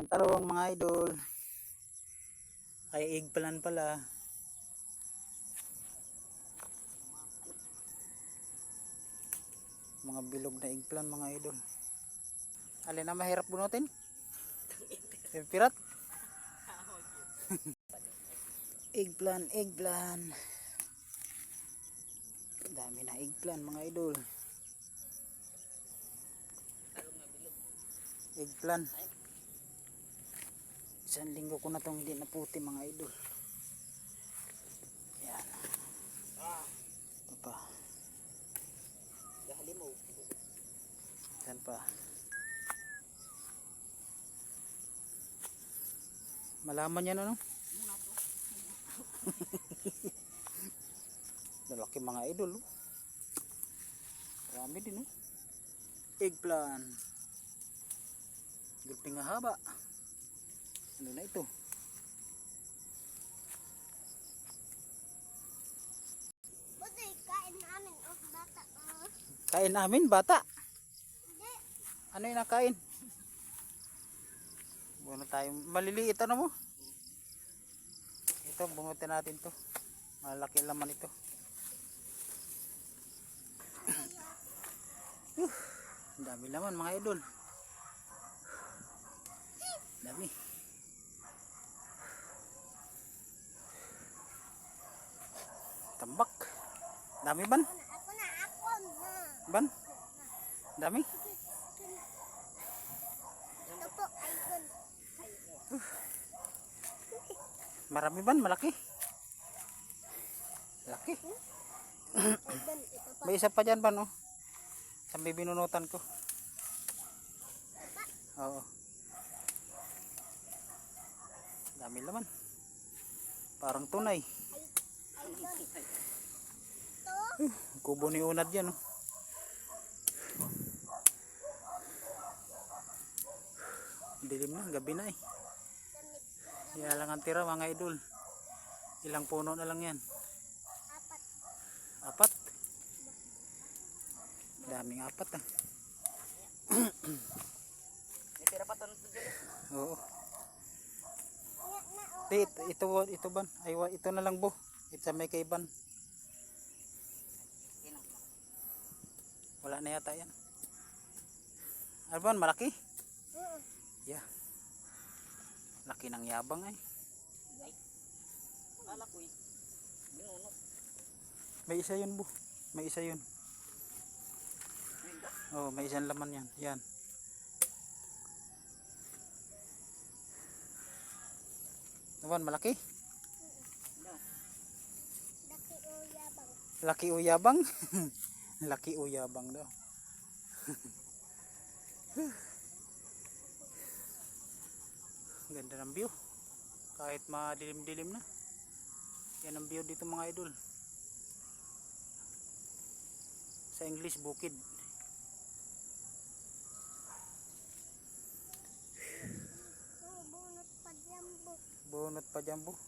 Talong mga idol. Ay eggplant pala. Mga bilog na eggplant mga idol. Alin na mahirap bunutin? Pirat. Eggplant. Dami na eggplant mga idol. Eggplant. Isang linggo ko na itong hindi naputi mga idol. Yan. Ito pa. Yan pa. Malaman yan ano? Lalaki mga idol. Oh. Marami din. Oh. Eggplant. Gulping nga haba. Ano na ito? Kain namin bata. Kain namin bata? Ano yung nakain? Bueno tayo. Maliliit ano mo? Ito, bungutin natin to. Malaki laman ito. Ang dami laman mga idol. Dami. Tambak. Dami ban? Ban? Dami? Marami ban? Malaki? Malaki? May isa pa dyan ban oh. Sambil binunutan ko. Oo. Dami laman. Parang tunay. Kubo ni unad yan oh. Dilim na, gabi na eh. Yan lang ang tira mga idol. Ilang puno na lang yan? Apat. Daming apat ah. Tira pa tanong dyan. Oo. Ito ban. Ay, ito na lang bo. Ito sa may kaiban. Wala na yata yan. Alban, malaki? Yeah. Laki ng yabang ay. Kala ko eh. Binunot. May isa yun bo. May isa yun. Oh, may isang laman yan. Yan. Naman malaki? Laki o yabang? Laki o yabang daw. Ganda ng view. Kahit madilim-dilim na. Yan ang view dito mga idol. Sa English, bukid. Bunot pa dyan bo.